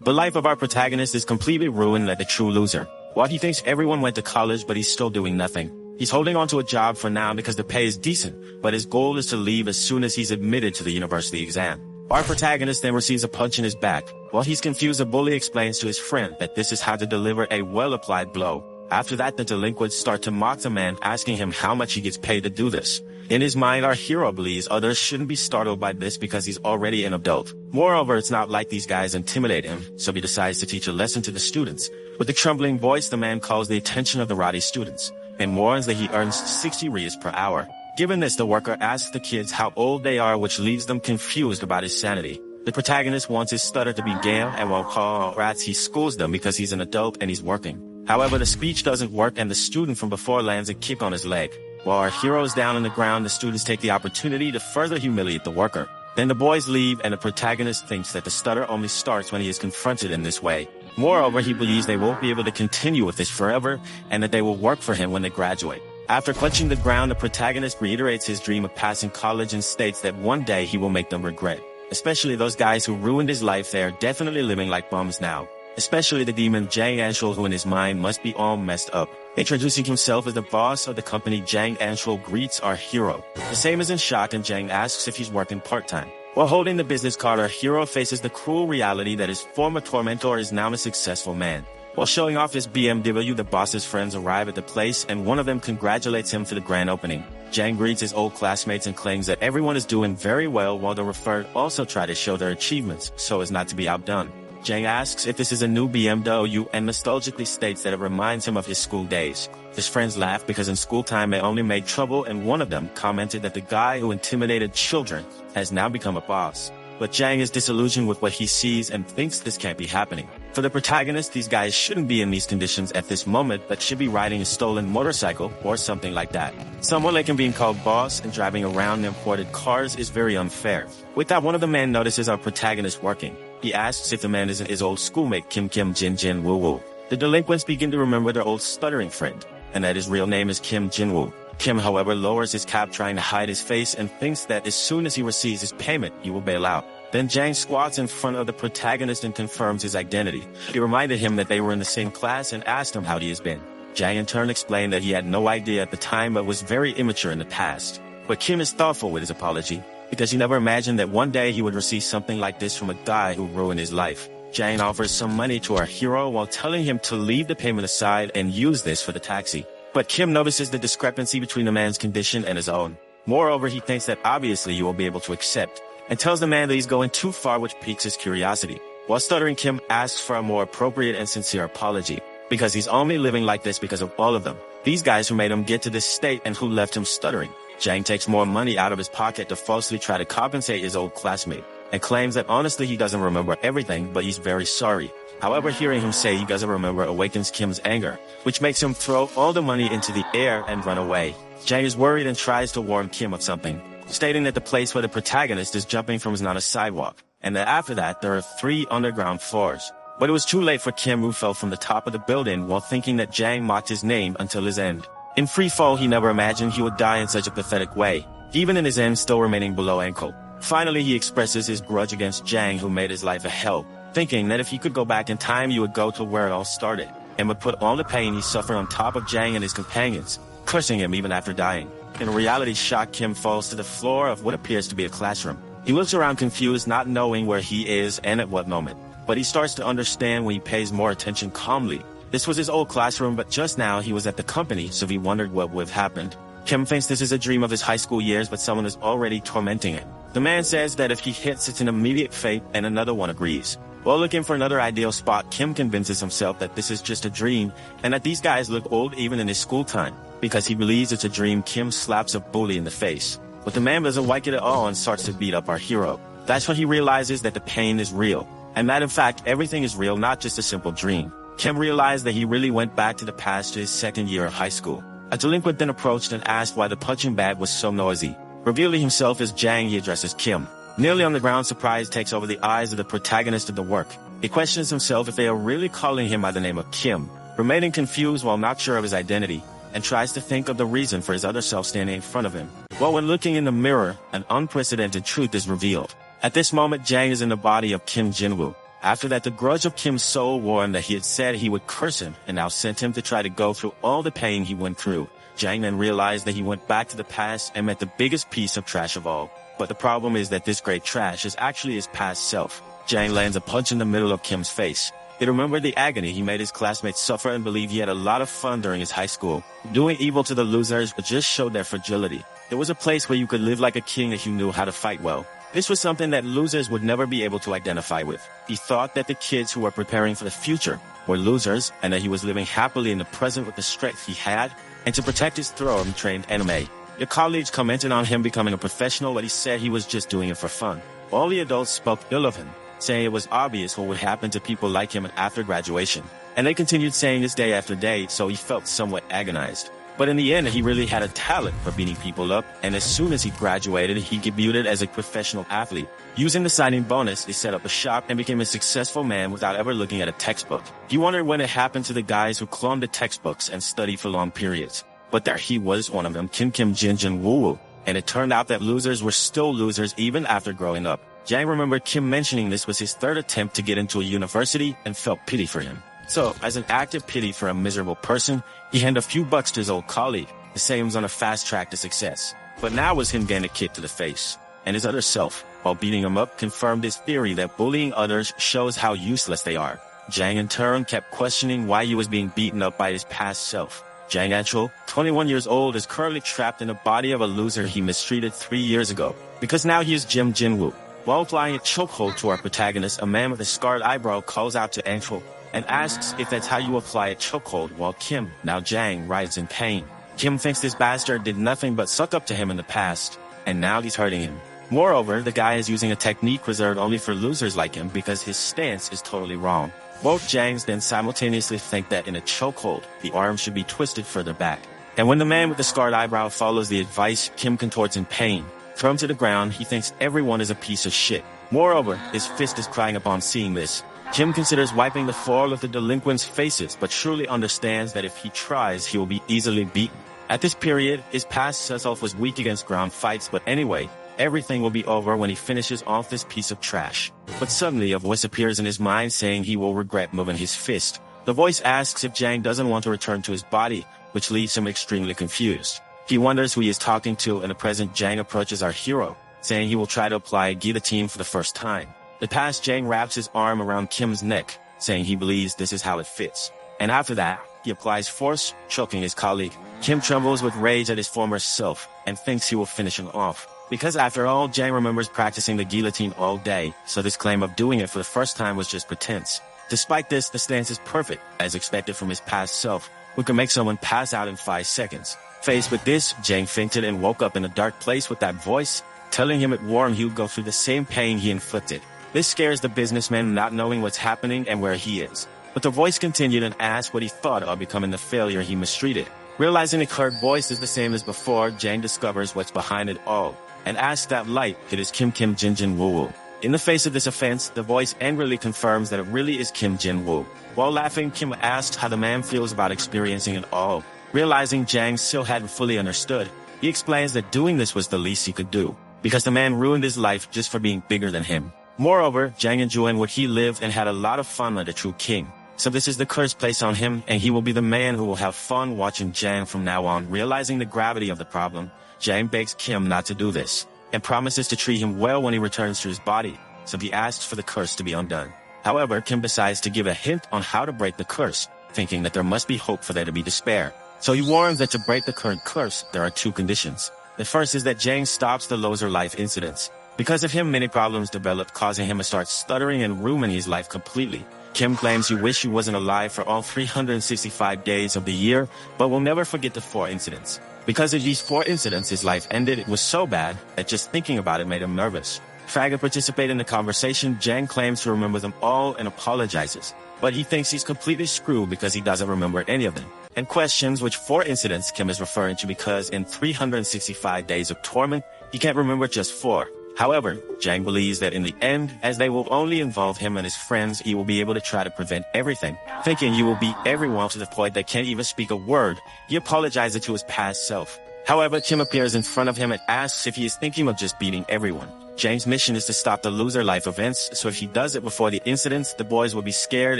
The life of our protagonist is completely ruined like the true loser. While he thinks everyone went to college, but he's still doing nothing. He's holding on to a job for now because the pay is decent, but his goal is to leave as soon as he's admitted to the university exam. Our protagonist then receives a punch in his back. While he's confused, the bully explains to his friend that this is how to deliver a well-applied blow. After that, the delinquents start to mock the man, asking him how much he gets paid to do this. In his mind, our hero believes others shouldn't be startled by this because he's already an adult. Moreover, it's not like these guys intimidate him, so he decides to teach a lesson to the students. With a trembling voice, the man calls the attention of the rowdy students and warns that he earns 60 riyas per hour. Given this, the worker asks the kids how old they are, which leaves them confused about his sanity. The protagonist wants his stutter to be Gale, and while calling rats, he schools them because he's an adult and he's working. However, the speech doesn't work and the student from before lands a kick on his leg. While our hero is down on the ground, the students take the opportunity to further humiliate the worker. Then the boys leave and the protagonist thinks that the stutter only starts when he is confronted in this way. Moreover, he believes they won't be able to continue with this forever and that they will work for him when they graduate. After clutching the ground, the protagonist reiterates his dream of passing college and states that one day he will make them regret. Especially those guys who ruined his life, they are definitely living like bums now. Especially the demon Jang Anshul, who in his mind must be all messed up. Introducing himself as the boss of the company, Jang Anshul greets our hero. The same is in shock, and Jang asks if he's working part-time. While holding the business card, our hero faces the cruel reality that his former tormentor is now a successful man. While showing off his BMW, the boss's friends arrive at the place and one of them congratulates him for the grand opening. Jang greets his old classmates and claims that everyone is doing very well, while the referred also try to show their achievements so as not to be outdone. Jang asks if this is a new BMW and nostalgically states that it reminds him of his school days. His friends laugh because in school time they only made trouble, and one of them commented that the guy who intimidated children has now become a boss. But Jang is disillusioned with what he sees and thinks this can't be happening. For the protagonist, these guys shouldn't be in these conditions at this moment, but should be riding a stolen motorcycle or something like that. Someone like him being called boss and driving around imported cars is very unfair. With that, one of the men notices our protagonist working. He asks if the man isn't his old schoolmate Kim Jin Jin Woo Woo. The delinquents begin to remember their old stuttering friend, and that his real name is Kim Jin Woo. Kim, however, lowers his cap trying to hide his face and thinks that as soon as he receives his payment, he will bail out. Then Jang squats in front of the protagonist and confirms his identity. He reminded him that they were in the same class and asked him how he has been. Jang in turn explained that he had no idea at the time but was very immature in the past. But Kim is thoughtful with his apology, because he never imagined that one day he would receive something like this from a guy who ruined his life. Jang offers some money to our hero while telling him to leave the payment aside and use this for the taxi. But Kim notices the discrepancy between the man's condition and his own. Moreover, he thinks that obviously you will be able to accept, and tells the man that he's going too far, which piques his curiosity. While stuttering, Kim asks for a more appropriate and sincere apology, because he's only living like this because of all of them. These guys who made him get to this state and who left him stuttering. Jang takes more money out of his pocket to falsely try to compensate his old classmate, and claims that honestly he doesn't remember everything, but he's very sorry. However, hearing him say he doesn't remember awakens Kim's anger, which makes him throw all the money into the air and run away. Jang is worried and tries to warn Kim of something, stating that the place where the protagonist is jumping from is not a sidewalk, and that after that there are 3 underground floors. But it was too late for Kim, who fell from the top of the building while thinking that Jang mocked his name until his end. In free fall, he never imagined he would die in such a pathetic way, even in his end still remaining below ankle. Finally, he expresses his grudge against Jang, who made his life a hell, thinking that if he could go back in time, he would go to where it all started, and would put all the pain he suffered on top of Jang and his companions, cursing him even after dying. In a reality shock, Kim falls to the floor of what appears to be a classroom. He looks around confused, not knowing where he is and at what moment. But he starts to understand when he pays more attention calmly. This was his old classroom, but just now he was at the company, so he wondered what would have happened. Kim thinks this is a dream of his high school years, but someone is already tormenting him. The man says that if he hits, it's an immediate fate, and another one agrees. While looking for another ideal spot, Kim convinces himself that this is just a dream, and that these guys look old even in his school time. Because he believes it's a dream, Kim slaps a bully in the face. But the man doesn't like it at all and starts to beat up our hero. That's when he realizes that the pain is real, and that in fact everything is real, not just a simple dream. Kim realized that he really went back to the past, to his second year of high school. A delinquent then approached and asked why the punching bag was so noisy. Revealing himself as Jang, he addresses Kim. Nearly on the ground, surprise takes over the eyes of the protagonist of the work. He questions himself if they are really calling him by the name of Kim, remaining confused while not sure of his identity, and tries to think of the reason for his other self standing in front of him. While when looking in the mirror, an unprecedented truth is revealed. At this moment, Jang is in the body of Kim Jinwoo. After that, the grudge of Kim's soul warned that he had said he would curse him and now sent him to try to go through all the pain he went through. Jang then realized that he went back to the past and met the biggest piece of trash of all. But the problem is that this great trash is actually his past self. Jang lands a punch in the middle of Kim's face. He remembered the agony he made his classmates suffer and believed he had a lot of fun during his high school. Doing evil to the losers just showed their fragility. There was a place where you could live like a king if you knew how to fight well. This was something that losers would never be able to identify with. He thought that the kids who were preparing for the future were losers and that he was living happily in the present with the strength he had, and to protect his throne, he trained anime. The colleagues commented on him becoming a professional, but he said he was just doing it for fun. All the adults spoke ill of him, saying it was obvious what would happen to people like him after graduation. And they continued saying this day after day, so he felt somewhat agonized. But in the end, he really had a talent for beating people up, and as soon as he graduated, he debuted as a professional athlete. Using the signing bonus, he set up a shop and became a successful man without ever looking at a textbook. He wondered when it happened to the guys who cloned the textbooks and studied for long periods. But there he was, one of them, Kim Jin Woo. And it turned out that losers were still losers even after growing up. Jang remembered Kim mentioning this was his third attempt to get into a university and felt pity for him. So, as an act of pity for a miserable person, he handed a few bucks to his old colleague to say he was on a fast track to success. But now was him getting a kick to the face. And his other self, while beating him up, confirmed his theory that bullying others shows how useless they are. Jang in turn kept questioning why he was being beaten up by his past self. Jang Achul, 21 years old, is currently trapped in the body of a loser he mistreated 3 years ago, because now he is Kim Jin-woo. While applying a chokehold to our protagonist, a man with a scarred eyebrow calls out to Achul and asks if that's how you apply a chokehold, while Kim, now Jang, writhes in pain. Kim thinks this bastard did nothing but suck up to him in the past, and now he's hurting him. Moreover, the guy is using a technique reserved only for losers like him because his stance is totally wrong. Both Jangs then simultaneously think that in a chokehold, the arm should be twisted further back. And when the man with the scarred eyebrow follows the advice, Kim contorts in pain. Thrown to the ground, he thinks everyone is a piece of shit. Moreover, his fist is crying upon seeing this. Kim considers wiping the fall of the delinquents' faces, but surely understands that if he tries, he will be easily beaten. At this period, his past self was weak against ground fights, but anyway, everything will be over when he finishes off this piece of trash. But suddenly, a voice appears in his mind saying he will regret moving his fist. The voice asks if Jang doesn't want to return to his body, which leaves him extremely confused. He wonders who he is talking to, and the present Jang approaches our hero, saying he will try to apply a guillotine for the first time. The past Jang wraps his arm around Kim's neck, saying he believes this is how it fits. And after that, he applies force, choking his colleague. Kim trembles with rage at his former self, and thinks he will finish him off. Because after all, Jang remembers practicing the guillotine all day, so this claim of doing it for the first time was just pretense. Despite this, the stance is perfect, as expected from his past self, who can make someone pass out in 5 seconds. Faced with this, Jang fainted and woke up in a dark place with that voice, telling him it warned he would go through the same pain he inflicted. This scares the businessman, not knowing what's happening and where he is. But the voice continued and asked what he thought of becoming the failure he mistreated. Realizing the clear voice is the same as before, Jang discovers what's behind it all, and asks that light it is Kim Jin Woo. In the face of this offense, the voice angrily confirms that it really is Kim Jin Woo. While laughing, Kim asks how the man feels about experiencing it all. Realizing Jang still hadn't fully understood, he explains that doing this was the least he could do, because the man ruined his life just for being bigger than him. Moreover, Jang enjoyed what he lived and had a lot of fun like a true king. So this is the curse placed on him, and he will be the man who will have fun watching Jang from now on. Realizing the gravity of the problem, Jang begs Kim not to do this, and promises to treat him well when he returns to his body, so he asks for the curse to be undone. However, Kim decides to give a hint on how to break the curse, thinking that there must be hope for there to be despair. So he warns that to break the current curse, there are 2 conditions. The first is that Jang stops the loser life incidents. Because of him, many problems developed, causing him to start stuttering and ruining his life completely. Kim claims he wished he wasn't alive for all 365 days of the year, but will never forget the 4 incidents. Because of these 4 incidents, his life ended. It was so bad that just thinking about it made him nervous. Trying to participate in the conversation, Jang claims to remember them all and apologizes. But he thinks he's completely screwed because he doesn't remember any of them, and questions which 4 incidents Kim is referring to, because in 365 days of torment, he can't remember just 4. However, Jang believes that in the end, as they will only involve him and his friends, he will be able to try to prevent everything. Thinking he will beat everyone to the point they can't even speak a word, he apologizes to his past self. However, Kim appears in front of him and asks if he is thinking of just beating everyone. Jang's mission is to stop the loser life events, so if he does it before the incidents, the boys will be scared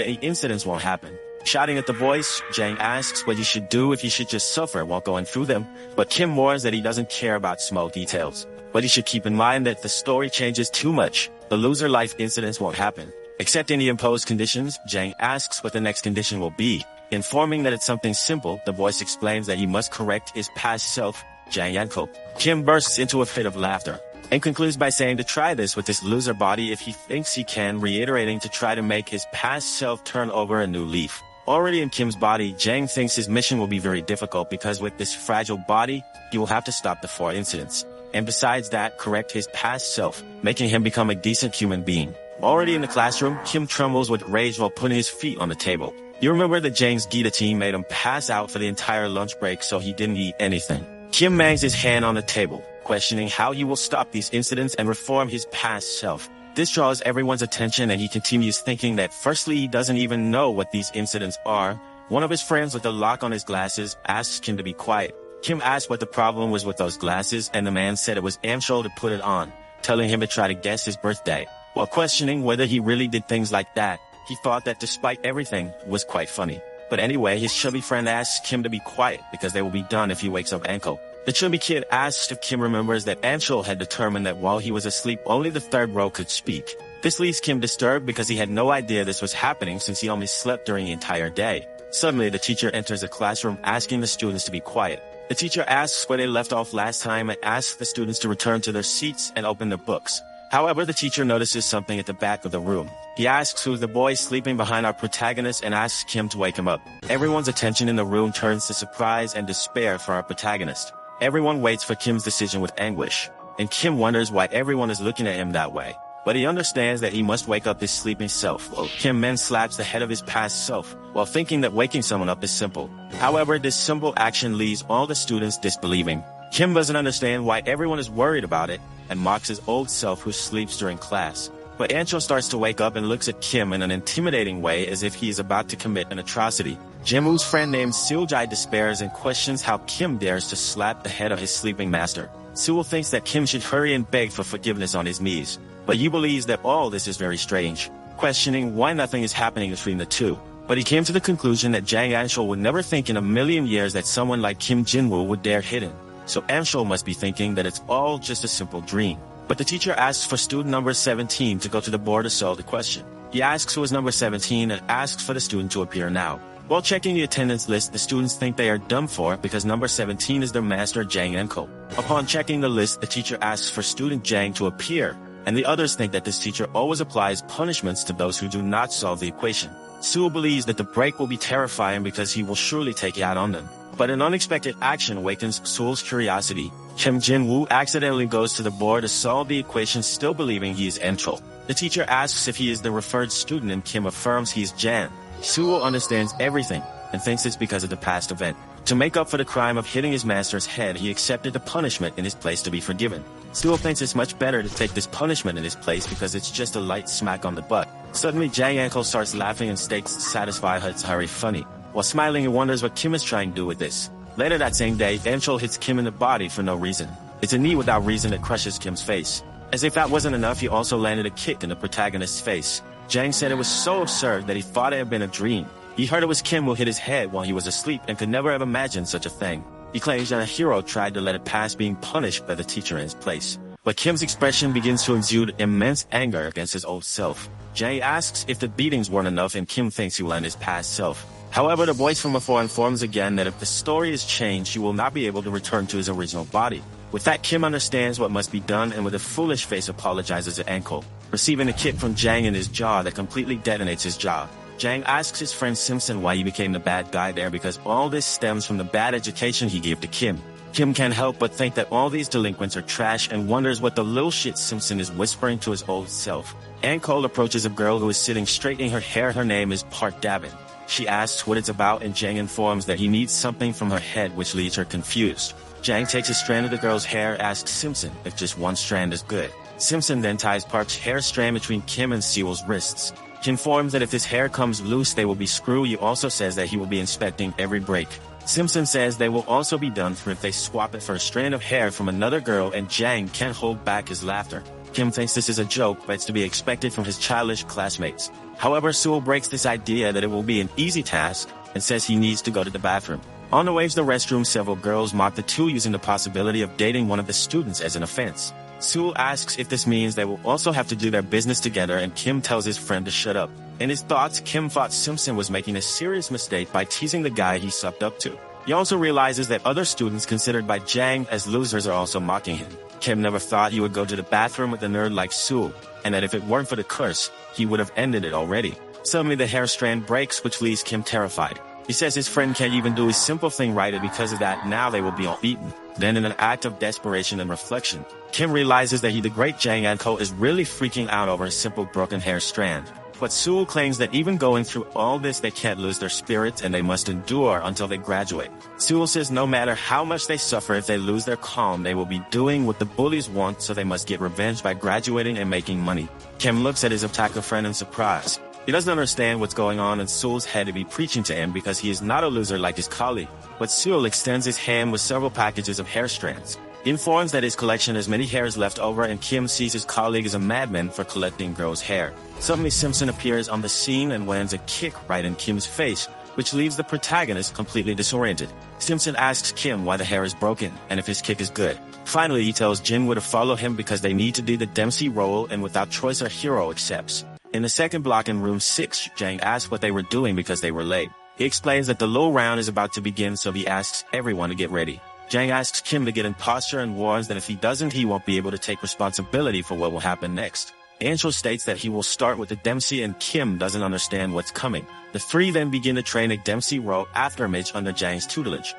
and the incidents won't happen. Shouting at the boys, Jang asks what he should do if he should just suffer while going through them, but Kim warns that he doesn't care about small details. But he should keep in mind that if the story changes too much, the loser life incidents won't happen. Accepting the imposed conditions, Jang asks what the next condition will be. Informing that it's something simple, the voice explains that he must correct his past self, Jang Yanko. Kim bursts into a fit of laughter and concludes by saying to try this with his loser body if he thinks he can, reiterating to try to make his past self turn over a new leaf. Already in Kim's body, Jang thinks his mission will be very difficult because with this fragile body, he will have to stop the 4 incidents. And besides that, correct his past self, making him become a decent human being. Already in the classroom, Kim trembles with rage while putting his feet on the table. You remember that Jang's guillotine made him pass out for the entire lunch break so he didn't eat anything. Kim bangs his hand on the table, questioning how he will stop these incidents and reform his past self. This draws everyone's attention and he continues thinking that firstly he doesn't even know what these incidents are. One of his friends with a lock on his glasses asks Kim to be quiet. Kim asked what the problem was with those glasses and the man said it was Amshol to put it on, telling him to try to guess his birthday. While questioning whether he really did things like that, he thought that despite everything was quite funny. But anyway, his chubby friend asks Kim to be quiet because they will be done if he wakes up Anko. The chubby kid asks if Kim remembers that Anshul had determined that while he was asleep only the 3rd row could speak. This leaves Kim disturbed because he had no idea this was happening since he only slept during the entire day. Suddenly, the teacher enters the classroom asking the students to be quiet. The teacher asks where they left off last time and asks the students to return to their seats and open their books. However, the teacher notices something at the back of the room. He asks who's the boy sleeping behind our protagonist and asks Kim to wake him up. Everyone's attention in the room turns to surprise and despair for our protagonist. Everyone waits for Kim's decision with anguish, and Kim wonders why everyone is looking at him that way. But he understands that he must wake up his sleeping self. Kim then slaps the head of his past self, while thinking that waking someone up is simple. However, this simple action leaves all the students disbelieving. Kim doesn't understand why everyone is worried about it, and mocks his old self who sleeps during class. But Ancho starts to wake up and looks at Kim in an intimidating way as if he is about to commit an atrocity. Jimwoo's friend named Seoljai despairs and questions how Kim dares to slap the head of his sleeping master. Sewell thinks that Kim should hurry and beg for forgiveness on his knees, but he believes that all this is very strange, questioning why nothing is happening between the two. But he came to the conclusion that Jang Anshul would never think in a million years that someone like Kim Jinwoo would dare hit him. So Anshul must be thinking that it's all just a simple dream. But the teacher asks for student number 17 to go to the board to solve the question. He asks who is number 17 and asks for the student to appear now. While checking the attendance list, the students think they are done for because number 17 is their master Jang Enko. Upon checking the list, the teacher asks for student Jang to appear, and the others think that this teacher always applies punishments to those who do not solve the equation. Sewell believes that the break will be terrifying because he will surely take it out on them. But an unexpected action awakens Sewell's curiosity. Kim Jin-woo accidentally goes to the board to solve the equation, still believing he is Enchul. The teacher asks if he is the referred student and Kim affirms he is Jan. Sewell understands everything and thinks it's because of the past event. To make up for the crime of hitting his master's head, he accepted the punishment in his place to be forgiven. Sewell thinks it's much better to take this punishment in his place because it's just a light smack on the butt. Suddenly, Jang Enko starts laughing and states satisfied it's very funny. While smiling, he wonders what Kim is trying to do with this. Later that same day, Enchul hits Kim in the body for no reason. It's a knee without reason that crushes Kim's face. As if that wasn't enough, he also landed a kick in the protagonist's face. Jang said it was so absurd that he thought it had been a dream. He heard it was Kim who hit his head while he was asleep and could never have imagined such a thing. He claims that a hero tried to let it pass being punished by the teacher in his place. But Kim's expression begins to exude immense anger against his old self. Jang asks if the beatings weren't enough and Kim thinks he will end his past self. However, the voice from afar informs again that if the story is changed, he will not be able to return to his original body. With that, Kim understands what must be done and with a foolish face apologizes to Anko, receiving a kick from Jang in his jaw that completely detonates his jaw. Jang asks his friend Simpson why he became the bad guy there because all this stems from the bad education he gave to Kim. Kim can't help but think that all these delinquents are trash and wonders what the little shit Simpson is whispering to his old self. Anko approaches a girl who is sitting straightening her hair. Her name is Park Davin. She asks what it's about and Jang informs that he needs something from her head, which leaves her confused. Jang takes a strand of the girl's hair, asks Simpson if just one strand is good. Simpson then ties Park's hair strand between Kim and Sewell's wrists. He informs that if this hair comes loose, they will be screwed. He also says that he will be inspecting every break. Simpson says they will also be done for if they swap it for a strand of hair from another girl, and Jang can't hold back his laughter. Kim thinks this is a joke, but it's to be expected from his childish classmates. However, Sewell breaks this idea that it will be an easy task and says he needs to go to the bathroom. On the way to the restroom, several girls mock the two, using the possibility of dating one of the students as an offense. Sewell asks if this means they will also have to do their business together, and Kim tells his friend to shut up. In his thoughts, Kim thought Simpson was making a serious mistake by teasing the guy he sucked up to. He also realizes that other students considered by Jang as losers are also mocking him. Kim never thought he would go to the bathroom with a nerd like Sewell, and that if it weren't for the curse, he would have ended it already. Suddenly the hair strand breaks, which leaves Kim terrified. He says his friend can't even do his simple thing right, and because of that, now they will be all beaten. Then in an act of desperation and reflection, Kim realizes that the great Jang Anko is really freaking out over a simple broken hair strand. But Sewell claims that even going through all this, they can't lose their spirits and they must endure until they graduate. Sewell says no matter how much they suffer, if they lose their calm, they will be doing what the bullies want, so they must get revenge by graduating and making money. Kim looks at his otaku friend in surprise. He doesn't understand what's going on, and Sewell's had to be preaching to him because he is not a loser like his colleague. But Sewell extends his hand with several packages of hair strands. He informs that his collection has many hairs left over, and Kim sees his colleague as a madman for collecting girls' hair. Suddenly Simpson appears on the scene and lands a kick right in Kim's face, which leaves the protagonist completely disoriented. Simpson asks Kim why the hair is broken and if his kick is good. Finally, he tells Jinwoo to follow him because they need to do the Dempsey role, and without choice our hero accepts. In the second block in room 6, Jang asks what they were doing because they were late. He explains that the low round is about to begin, so he asks everyone to get ready. Jang asks Kim to get in posture and warns that if he doesn't, he won't be able to take responsibility for what will happen next. Ancho states that he will start with the Dempsey, and Kim doesn't understand what's coming. The three then begin to train a Dempsey role afterimage under Jang's tutelage.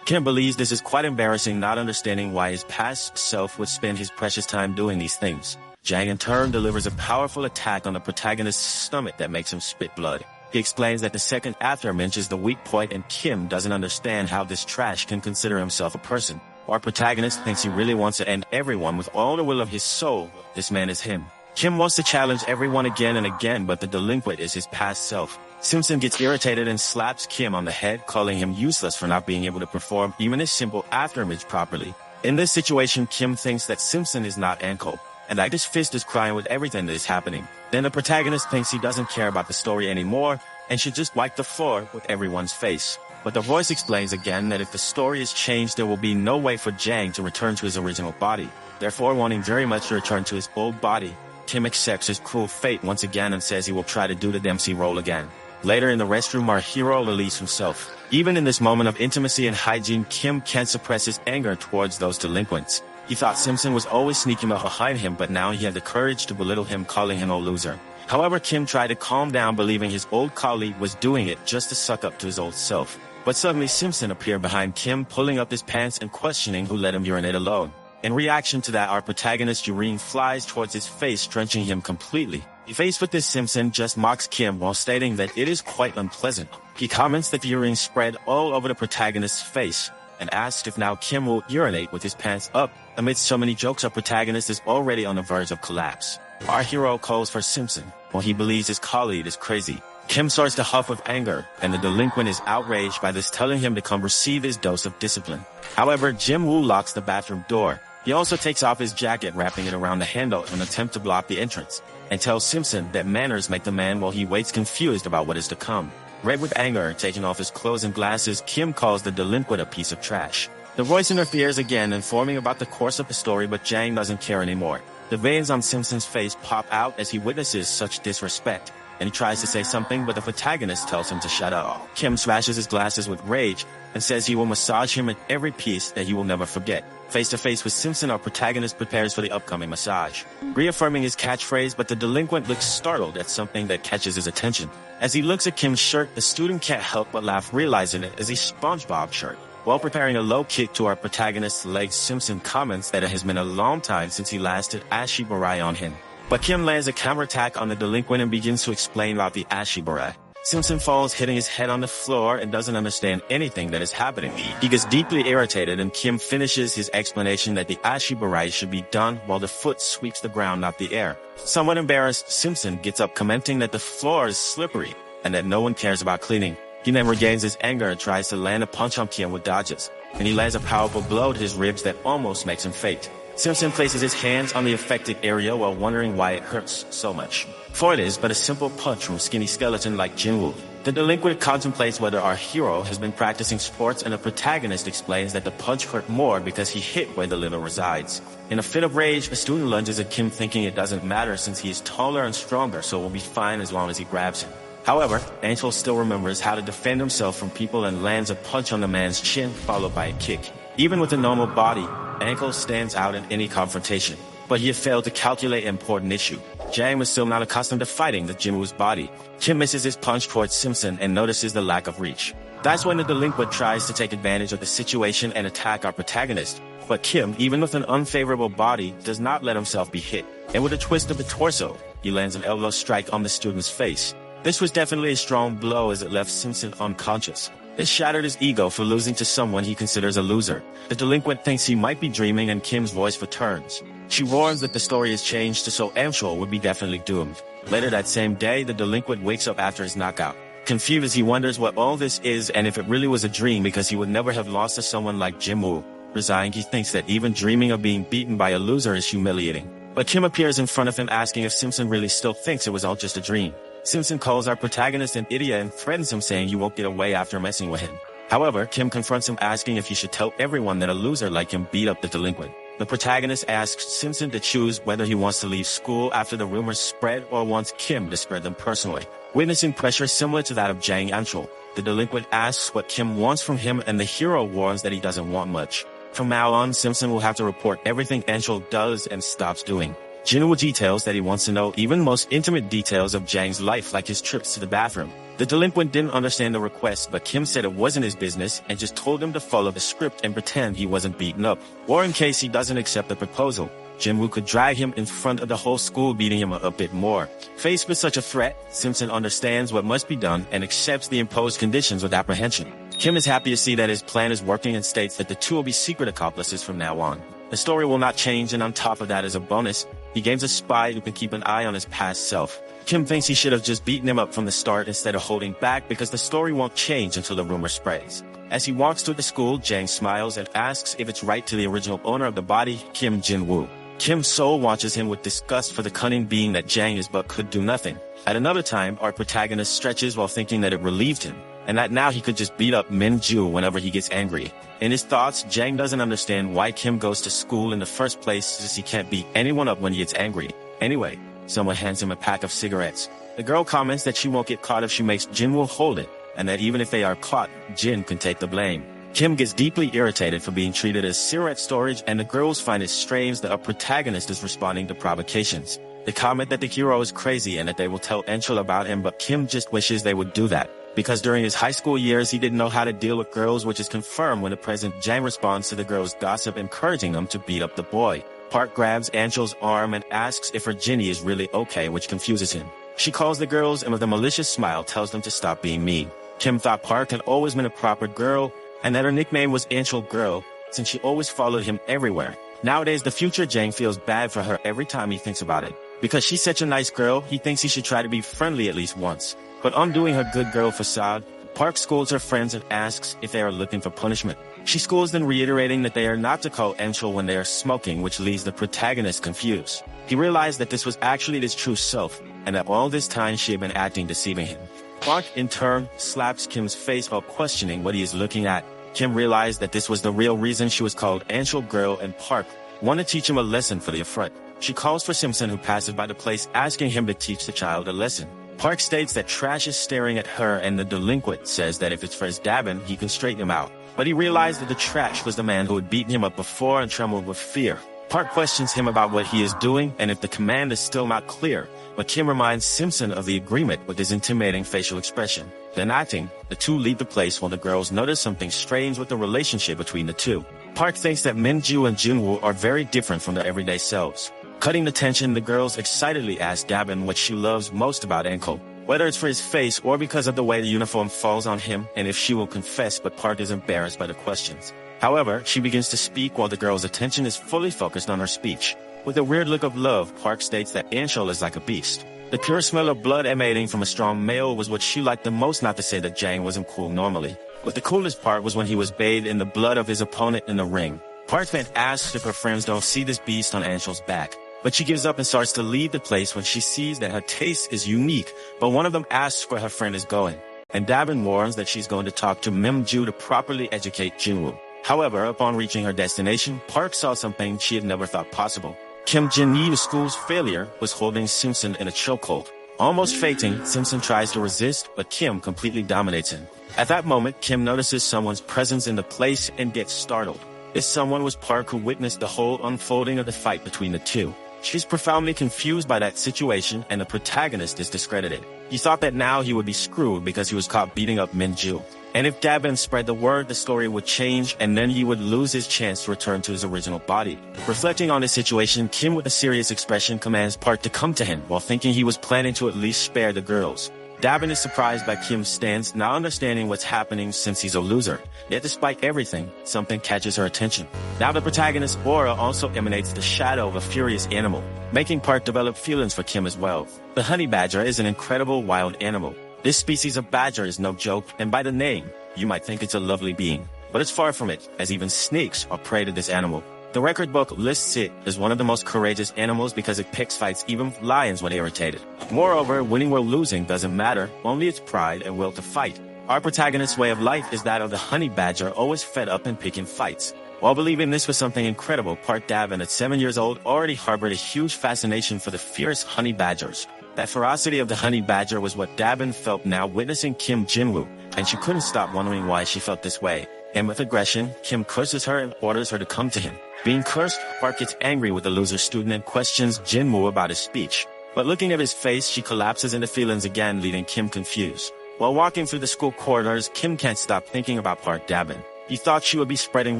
Kim believes this is quite embarrassing, not understanding why his past self would spend his precious time doing these things. Jang in turn delivers a powerful attack on the protagonist's stomach that makes him spit blood. He explains that the second afterimage is the weak point, and Kim doesn't understand how this trash can consider himself a person. Our protagonist thinks he really wants to end everyone with all the will of his soul. This man is him. Kim wants to challenge everyone again and again, but the delinquent is his past self. Simpson gets irritated and slaps Kim on the head, calling him useless for not being able to perform even a simple afterimage properly. In this situation, Kim thinks that Simpson is not Anko, and that his fist is crying with everything that is happening. Then the protagonist thinks he doesn't care about the story anymore and should just wipe the floor with everyone's face. But the voice explains again that if the story is changed, there will be no way for Jang to return to his original body. Therefore, wanting very much to return to his old body, Kim accepts his cruel fate once again and says he will try to do the Dempsey role again. Later in the restroom, our hero releases himself. Even in this moment of intimacy and hygiene, Kim can't suppress his anger towards those delinquents. He thought Simpson was always sneaking up behind him, but now he had the courage to belittle him, calling him a loser. However, Kim tried to calm down, believing his old colleague was doing it just to suck up to his old self. But suddenly Simpson appeared behind Kim, pulling up his pants and questioning who let him urinate alone. In reaction to that, our protagonist urine flies towards his face, drenching him completely. Faced with this, Simpson just mocks Kim while stating that it is quite unpleasant. He comments that the urine spread all over the protagonist's face and asks if now Kim will urinate with his pants up. Amidst so many jokes, our protagonist is already on the verge of collapse. Our hero calls for Simpson while he believes his colleague is crazy. Kim starts to huff with anger, and the delinquent is outraged by this, telling him to come receive his dose of discipline. However, Jim Woo locks the bathroom door. He also takes off his jacket, wrapping it around the handle in an attempt to block the entrance, and tells Simpson that manners make the man while he waits confused about what is to come. Red with anger, taking off his clothes and glasses, Kim calls the delinquent a piece of trash. The voice interferes again, informing about the course of the story, but Jang doesn't care anymore. The veins on Simpson's face pop out as he witnesses such disrespect, and he tries to say something, but the protagonist tells him to shut up. Kim smashes his glasses with rage and says he will massage him in every piece that he will never forget. Face to face with Simpson, our protagonist prepares for the upcoming massage, reaffirming his catchphrase, but the delinquent looks startled at something that catches his attention. As he looks at Kim's shirt, the student can't help but laugh, realizing it is a SpongeBob shirt. While preparing a low kick to our protagonist's legs, Simpson comments that it has been a long time since he last did Ashibarai on him. But Kim lands a counterattack on the delinquent and begins to explain about the Ashibarai. Simpson falls, hitting his head on the floor, and doesn't understand anything that is happening. He gets deeply irritated, and Kim finishes his explanation that the Ashibarai should be done while the foot sweeps the ground, not the air. Somewhat embarrassed, Simpson gets up, commenting that the floor is slippery and that no one cares about cleaning. He then regains his anger and tries to land a punch on Kim with dodges, and he lands a powerful blow to his ribs that almost makes him faint. Simpson places his hands on the affected area while wondering why it hurts so much. For it is but a simple punch from a skinny skeleton like Jinwoo. The delinquent contemplates whether our hero has been practicing sports, and the protagonist explains that the punch hurt more because he hit where the liver resides. In a fit of rage, a student lunges at Kim, thinking it doesn't matter since he is taller and stronger, so it will be fine as long as he grabs him. However, Angel still remembers how to defend himself from people and lands a punch on the man's chin, followed by a kick. Even with a normal body, Angel stands out in any confrontation. But he had failed to calculate an important issue. Jang was still not accustomed to fighting the Jinwoo's body. Kim misses his punch towards Simpson and notices the lack of reach. That's when the delinquent tries to take advantage of the situation and attack our protagonist. But Kim, even with an unfavorable body, does not let himself be hit. And with a twist of the torso, he lands an elbow strike on the student's face. This was definitely a strong blow as it left Simpson unconscious. This shattered his ego for losing to someone he considers a loser. The delinquent thinks he might be dreaming, and Kim's voice returns. She warns that the story has changed so Amshul would be definitely doomed. Later that same day, the delinquent wakes up after his knockout. Confused, he wonders what all this is and if it really was a dream, because he would never have lost to someone like Jinwoo. Resigned, he thinks that even dreaming of being beaten by a loser is humiliating. But Kim appears in front of him, asking if Simpson really still thinks it was all just a dream. Simpson calls our protagonist an idiot and threatens him, saying you won't get away after messing with him. However, Kim confronts him, asking if he should tell everyone that a loser like him beat up the delinquent. The protagonist asks Simpson to choose whether he wants to leave school after the rumors spread or wants Kim to spread them personally. Witnessing pressure similar to that of Jang Anchul, the delinquent asks what Kim wants from him, and the hero warns that he doesn't want much. From now on, Simpson will have to report everything Anchul does and stops doing. Jinwoo details that he wants to know even most intimate details of Jang's life, like his trips to the bathroom. The delinquent didn't understand the request, but Kim said it wasn't his business and just told him to follow the script and pretend he wasn't beaten up. Or in case he doesn't accept the proposal, Jinwoo could drag him in front of the whole school, beating him a bit more. Faced with such a threat, Simpson understands what must be done and accepts the imposed conditions with apprehension. Kim is happy to see that his plan is working and states that the two will be secret accomplices from now on. The story will not change, and on top of that, as a bonus, he gains a spy who can keep an eye on his past self. Kim thinks he should have just beaten him up from the start instead of holding back, because the story won't change until the rumor spreads. As he walks through the school, Jang smiles and asks if it's right to the original owner of the body, Kim Jinwoo. Kim's soul watches him with disgust for the cunning being that Jang is but could do nothing. At another time, our protagonist stretches while thinking that it relieved him, and that now he could just beat up Min-ju whenever he gets angry. In his thoughts, Jang doesn't understand why Kim goes to school in the first place, since he can't beat anyone up when he gets angry. Anyway, someone hands him a pack of cigarettes. The girl comments that she won't get caught if she makes Jinwoo hold it, and that even if they are caught, Jin can take the blame. Kim gets deeply irritated for being treated as cigarette storage, and the girls find it strange that our protagonist is responding to provocations. They comment that the hero is crazy and that they will tell Anchul about him, but Kim just wishes they would do that, because during his high school years he didn't know how to deal with girls, which is confirmed when the present Jang responds to the girls' gossip, encouraging them to beat up the boy. Park grabs Anchul's arm and asks if her Ginny is really okay, which confuses him. She calls the girls and with a malicious smile tells them to stop being mean. Kim thought Park had always been a proper girl and that her nickname was Anchul Girl, since she always followed him everywhere. Nowadays, the future Jang feels bad for her every time he thinks about it. Because she's such a nice girl, he thinks he should try to be friendly at least once. But undoing her good girl facade, Park scolds her friends and asks if they are looking for punishment. She scolds them, reiterating that they are not to call Anchul when they are smoking, which leaves the protagonist confused. He realized that this was actually his true self, and that all this time she had been acting, deceiving him. Park, in turn, slaps Kim's face while questioning what he is looking at. Kim realized that this was the real reason she was called Anchul Girl, and Park wanted to teach him a lesson for the affront. She calls for Simpson, who passes by the place, asking him to teach the child a lesson. Park states that Trash is staring at her, and the delinquent says that if it's for his dabbing, he can straighten him out. But he realized that the Trash was the man who had beaten him up before and trembled with fear. Park questions him about what he is doing and if the command is still not clear, but Kim reminds Simpson of the agreement with his intimidating facial expression. Then acting, the two leave the place while the girls notice something strange with the relationship between the two. Park thinks that Min-ju and Jinwoo are very different from their everyday selves. Cutting the tension, the girls excitedly ask Dabin what she loves most about Anchul, whether it's for his face or because of the way the uniform falls on him, and if she will confess, but Park is embarrassed by the questions. However, she begins to speak while the girl's attention is fully focused on her speech. With a weird look of love, Park states that Anchul is like a beast. The pure smell of blood emanating from a strong male was what she liked the most, not to say that Jang wasn't cool normally. But the coolest part was when he was bathed in the blood of his opponent in the ring. Park then asks if her friends don't see this beast on Anshel's back, but she gives up and starts to leave the place when she sees that her taste is unique, but one of them asks where her friend is going, and Dabin warns that she's going to talk to Mimju to properly educate Jinwoo. However, upon reaching her destination, Park saw something she had never thought possible. Kim Jin-yi, the school's failure, was holding Simpson in a chokehold. Almost fainting, Simpson tries to resist, but Kim completely dominates him. At that moment, Kim notices someone's presence in the place and gets startled. This someone was Park, who witnessed the whole unfolding of the fight between the two. She's profoundly confused by that situation, and the protagonist is discredited. He thought that now he would be screwed because he was caught beating up Minju. And if Dabin spread the word, the story would change, and then he would lose his chance to return to his original body. Reflecting on this situation, Kim, with a serious expression, commands Park to come to him, while thinking he was planning to at least spare the girls. Dabin is surprised by Kim's stance, not understanding what's happening since he's a loser. Yet despite everything, something catches her attention. Now the protagonist's aura also emanates the shadow of a furious animal, making Park develop feelings for Kim as well. The honey badger is an incredible wild animal. This species of badger is no joke, and by the name, you might think it's a lovely being. But it's far from it, as even snakes are prey to this animal. The record book lists it as one of the most courageous animals because it picks fights even with lions when irritated. Moreover, winning or losing doesn't matter, only its pride and will to fight. Our protagonist's way of life is that of the honey badger, always fed up and picking fights. While believing this was something incredible, Park Dabin, at 7 years old, already harbored a huge fascination for the fierce honey badgers. That ferocity of the honey badger was what Dabin felt now witnessing Kim Jinwoo, and she couldn't stop wondering why she felt this way. And with aggression, Kim curses her and orders her to come to him. Being cursed, Park gets angry with the loser student and questions Jinwoo about his speech. But looking at his face, she collapses into feelings again, leaving Kim confused. While walking through the school corridors, Kim can't stop thinking about Park Dabin. He thought she would be spreading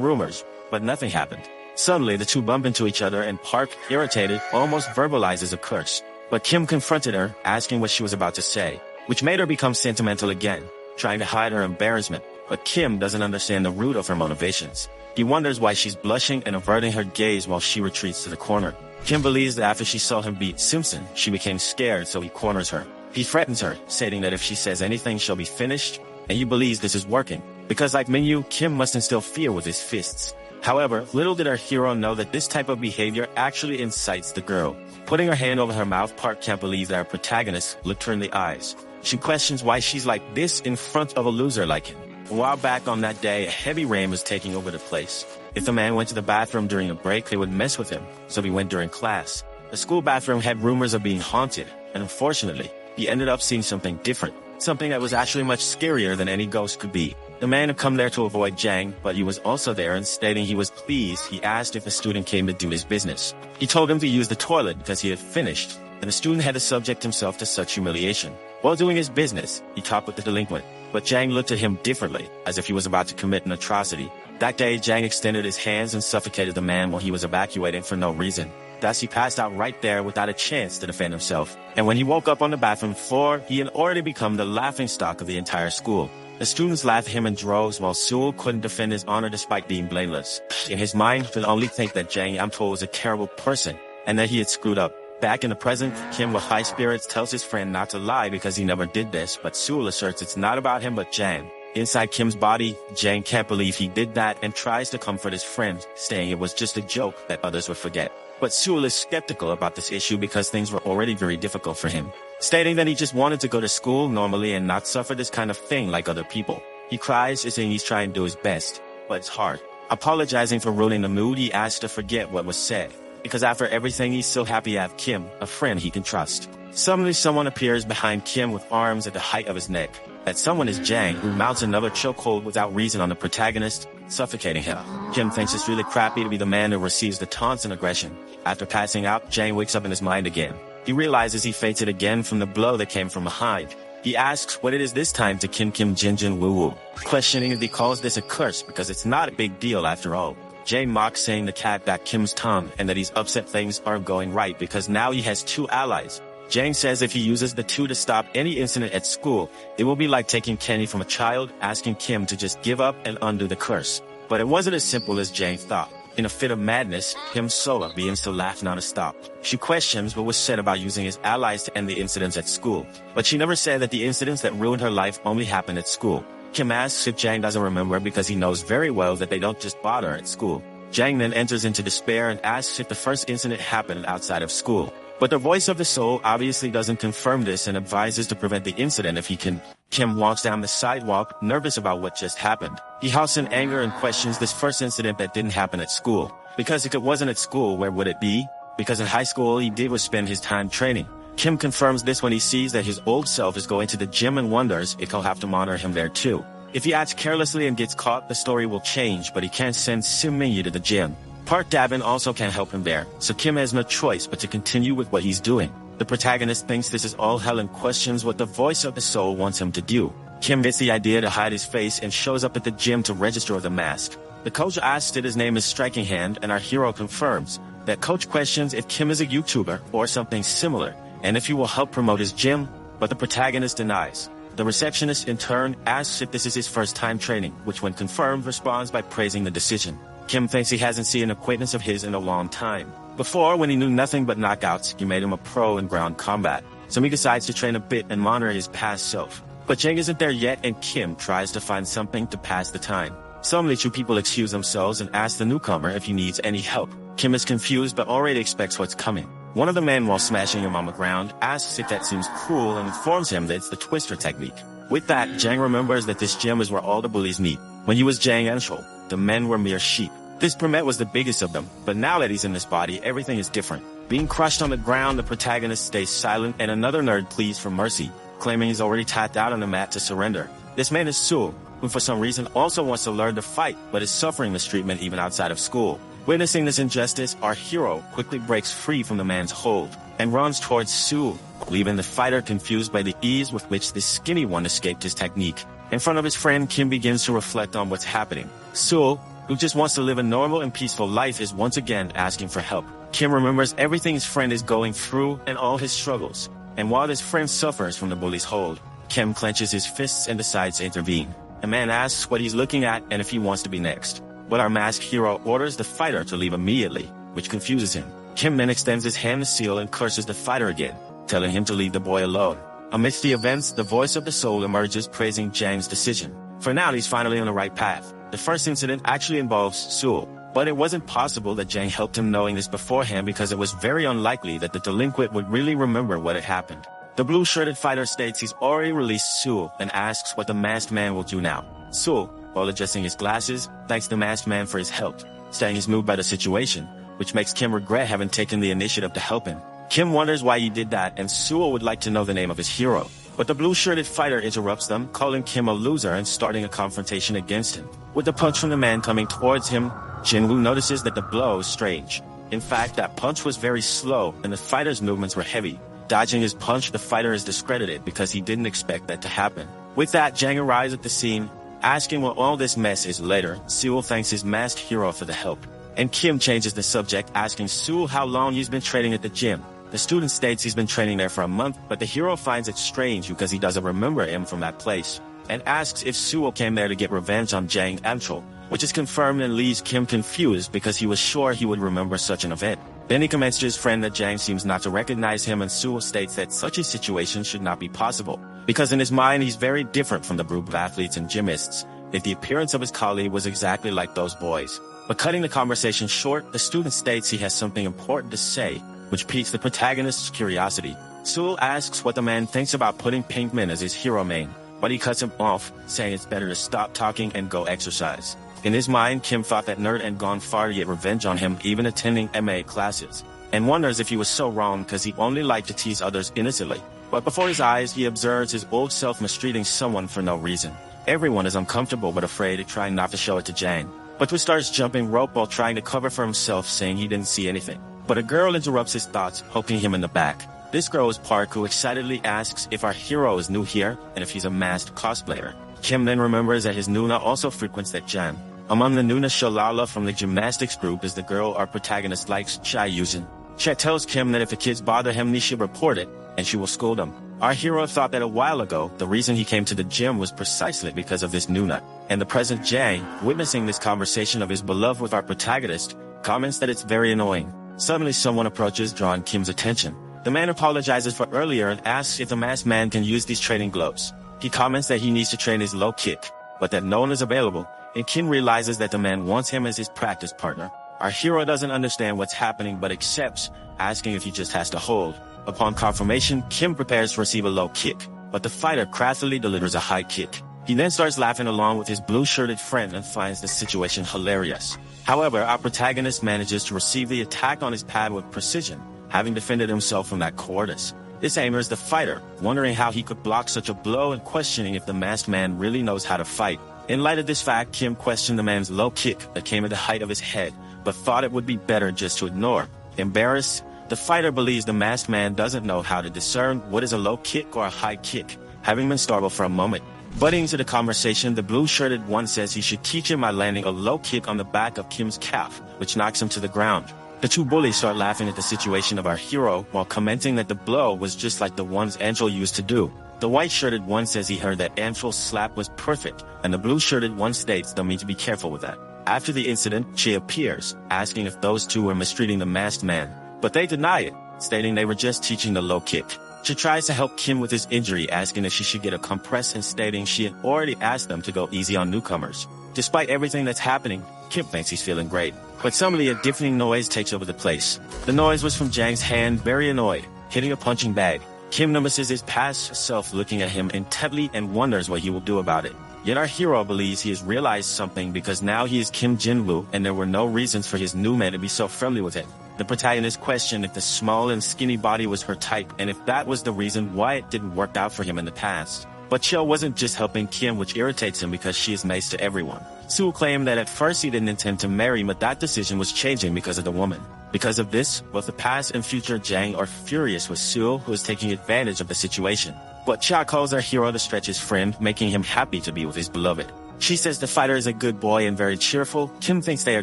rumors, but nothing happened. Suddenly, the two bump into each other, and Park, irritated, almost verbalizes a curse. But Kim confronted her, asking what she was about to say, which made her become sentimental again, trying to hide her embarrassment. But Kim doesn't understand the root of her motivations. He wonders why she's blushing and averting her gaze while she retreats to the corner. Kim believes that after she saw him beat Simpson, she became scared, so he corners her. He threatens her, stating that if she says anything, she'll be finished, and he believes this is working. Because like Minyu, Kim must instill fear with his fists. However, little did our hero know that this type of behavior actually incites the girl. Putting her hand over her mouth, Park can't believe that our protagonist looked her in the eyes. She questions why she's like this in front of a loser like him. A while back on that day, a heavy rain was taking over the place. If the man went to the bathroom during a break, they would mess with him, so he went during class. The school bathroom had rumors of being haunted, and unfortunately, he ended up seeing something different. Something that was actually much scarier than any ghost could be. The man had come there to avoid Jang, but he was also there, and stating he was pleased, he asked if a student came to do his business. He told him to use the toilet because he had finished, and the student had to subject himself to such humiliation. While doing his business, he talked with the delinquent, but Jang looked at him differently, as if he was about to commit an atrocity. That day, Jang extended his hands and suffocated the man while he was evacuating for no reason. Thus, he passed out right there without a chance to defend himself. And when he woke up on the bathroom floor, he had already become the laughingstock of the entire school. The students laughed at him in droves, while Sewell couldn't defend his honor despite being blameless. In his mind, he could only think that Jang Yamto was a terrible person, and that he had screwed up. Back in the present, Kim, with high spirits, tells his friend not to lie because he never did this, but Sewell asserts it's not about him but Jang. Inside Kim's body, Jang can't believe he did that and tries to comfort his friend, saying it was just a joke that others would forget. But Sewell is skeptical about this issue because things were already very difficult for him, stating that he just wanted to go to school normally and not suffer this kind of thing like other people. He cries, saying he's trying to do his best, but it's hard. Apologizing for ruining the mood, he asks to forget what was said, because after everything, he's so happy to have Kim, a friend he can trust. Suddenly, someone appears behind Kim with arms at the height of his neck. That someone is Jang, who mounts another chokehold without reason on the protagonist, suffocating him. Kim thinks it's really crappy to be the man who receives the taunts and aggression. After passing out, Jang wakes up in his mind again. He realizes he fainted again from the blow that came from behind. He asks what it is this time to Kim Jin Woo Woo, questioning if he calls this a curse because it's not a big deal after all. Jang mocks, saying the cat back Kim's tongue and that he's upset things aren't going right because now he has two allies. Jang says if he uses the two to stop any incident at school, it will be like taking candy from a child, asking Kim to just give up and undo the curse. But it wasn't as simple as Jang thought. In a fit of madness, Kim Sola begins to laugh non-stop. She questions what was said about using his allies to end the incidents at school, but she never said that the incidents that ruined her life only happened at school. Kim asks if Jang doesn't remember because he knows very well that they don't just bother at school. Jang then enters into despair and asks if the first incident happened outside of school. But the voice of the soul obviously doesn't confirm this and advises to prevent the incident if he can. Kim walks down the sidewalk, nervous about what just happened. He howls in anger and questions this first incident that didn't happen at school. Because if it wasn't at school, where would it be? Because in high school, all he did was spend his time training. Kim confirms this when he sees that his old self is going to the gym and wonders if he'll have to monitor him there too. If he acts carelessly and gets caught, the story will change, but he can't send Sim Mingyu to the gym. Park Davin also can't help him there, so Kim has no choice but to continue with what he's doing. The protagonist thinks this is all hell and questions what the voice of the soul wants him to do. Kim gets the idea to hide his face and shows up at the gym to register the mask. The coach asks if his name is Striking Hand, and our hero confirms. That coach questions if Kim is a YouTuber or something similar, and if he will help promote his gym, but the protagonist denies. The receptionist in turn asks if this is his first time training, which when confirmed responds by praising the decision. Kim thinks he hasn't seen an acquaintance of his in a long time. Before, when he knew nothing but knockouts, he made him a pro in ground combat. So he decides to train a bit and monitor his past self. But Jang isn't there yet, and Kim tries to find something to pass the time. Some Lichu people excuse themselves and ask the newcomer if he needs any help. Kim is confused but already expects what's coming. One of the men, while smashing him on the ground, asks if that seems cruel and informs him that it's the twister technique. With that, Jang remembers that this gym is where all the bullies meet. When he was Jang and Shul, the men were mere sheep. This Permet was the biggest of them, but now that he's in this body, everything is different. Being crushed on the ground, the protagonist stays silent and another nerd pleads for mercy, claiming he's already tapped out on the mat to surrender. This man is Sul, who for some reason also wants to learn to fight, but is suffering mistreatment even outside of school. Witnessing this injustice, our hero quickly breaks free from the man's hold and runs towards Sul, leaving the fighter confused by the ease with which this skinny one escaped his technique. In front of his friend, Kim begins to reflect on what's happening. Sul, who just wants to live a normal and peaceful life, is once again asking for help. Kim remembers everything his friend is going through and all his struggles. And while his friend suffers from the bully's hold, Kim clenches his fists and decides to intervene. A man asks what he's looking at and if he wants to be next. But our masked hero orders the fighter to leave immediately, which confuses him. Kim then extends his hand to Seal and curses the fighter again, telling him to leave the boy alone. Amidst the events, the voice of the soul emerges praising Jang's decision. For now, he's finally on the right path. The first incident actually involves Sul, but it wasn't possible that Jang helped him knowing this beforehand because it was very unlikely that the delinquent would really remember what had happened. The blue-shirted fighter states he's already released Sul and asks what the masked man will do now. Sul, while adjusting his glasses, thanks the masked man for his help, saying he's moved by the situation, which makes Kim regret having taken the initiative to help him. Kim wonders why he did that, and Sul would like to know the name of his hero. But the blue-shirted fighter interrupts them, calling Kim a loser and starting a confrontation against him. With a punch from the man coming towards him, Jinwoo notices that the blow is strange. In fact, that punch was very slow, and the fighter's movements were heavy. Dodging his punch, the fighter is discredited because he didn't expect that to happen. With that, Jang arrives at the scene, asking what all this mess is later. Sewell thanks his masked hero for the help. And Kim changes the subject, asking Sewell how long he's been training at the gym. The student states he's been training there for a month, but the hero finds it strange because he doesn't remember him from that place, and asks if Sewell came there to get revenge on Jang Amchol, which is confirmed and leaves Kim confused because he was sure he would remember such an event. Then he comments to his friend that Jang seems not to recognize him, and Sewell states that such a situation should not be possible, because in his mind he's very different from the group of athletes and gymnasts, if the appearance of his colleague was exactly like those boys. But cutting the conversation short, the student states he has something important to say, which piques the protagonist's curiosity. Sewell asks what the man thinks about putting Pinkman as his hero main, but he cuts him off, saying it's better to stop talking and go exercise. In his mind, Kim thought that nerd had gone far to get revenge on him, even attending MA classes, and wonders if he was so wrong because he only liked to tease others innocently. But before his eyes, he observes his old self mistreating someone for no reason. Everyone is uncomfortable but afraid to try not to show it to Jang. But he starts jumping rope while trying to cover for himself, saying he didn't see anything. But a girl interrupts his thoughts, poking him in the back. This girl is Park, who excitedly asks if our hero is new here and if he's a masked cosplayer. Kim then remembers that his Nuna also frequents that gym. Among the Nuna, Shalala from the gymnastics group is the girl our protagonist likes, Chai Yuzin. Chet tells Kim that if the kids bother him, he should report it, and she will scold them. Our hero thought that a while ago, the reason he came to the gym was precisely because of this Nuna. And the present Jang, witnessing this conversation of his beloved with our protagonist, comments that it's very annoying. Suddenly someone approaches, drawing Kim's attention. The man apologizes for earlier and asks if the masked man can use these training gloves. He comments that he needs to train his low kick, but that no one is available, and Kim realizes that the man wants him as his practice partner. Our hero doesn't understand what's happening but accepts, asking if he just has to hold. Upon confirmation, Kim prepares to receive a low kick, but the fighter craftily delivers a high kick. He then starts laughing along with his blue-shirted friend and finds the situation hilarious. However, our protagonist manages to receive the attack on his pad with precision, having defended himself from that cowardice. This angers the fighter, wondering how he could block such a blow and questioning if the masked man really knows how to fight. In light of this fact, Kim questioned the man's low kick that came at the height of his head, but thought it would be better just to ignore. Embarrassed, the fighter believes the masked man doesn't know how to discern what is a low kick or a high kick, having been startled for a moment. Butting into the conversation, the blue-shirted one says he should teach him by landing a low kick on the back of Kim's calf, which knocks him to the ground. The two bullies start laughing at the situation of our hero while commenting that the blow was just like the ones Angel used to do. The white-shirted one says he heard that Angel's slap was perfect, and the blue-shirted one states they'll need to be careful with that. After the incident, she appears, asking if those two were mistreating the masked man, but they deny it, stating they were just teaching the low kick. She tries to help Kim with his injury, asking if she should get a compress and stating she had already asked them to go easy on newcomers. Despite everything that's happening, Kim thinks he's feeling great, but suddenly a deafening noise takes over the place. The noise was from Jang's hand, very annoyed, hitting a punching bag. Kim notices his past self looking at him intently and wonders what he will do about it. Yet our hero believes he has realized something because now he is Kim Jinwoo and there were no reasons for his new man to be so friendly with him. The protagonist questioned if the small and skinny body was her type and if that was the reason why it didn't work out for him in the past. But Cho wasn't just helping Kim, which irritates him because she is nice to everyone. Soo claimed that at first he didn't intend to marry, but that decision was changing because of the woman. Because of this, both the past and future Jang are furious with Soo, who is taking advantage of the situation. But Cha calls our hero to stretch his friend, making him happy to be with his beloved. She says the fighter is a good boy and very cheerful. Kim thinks they are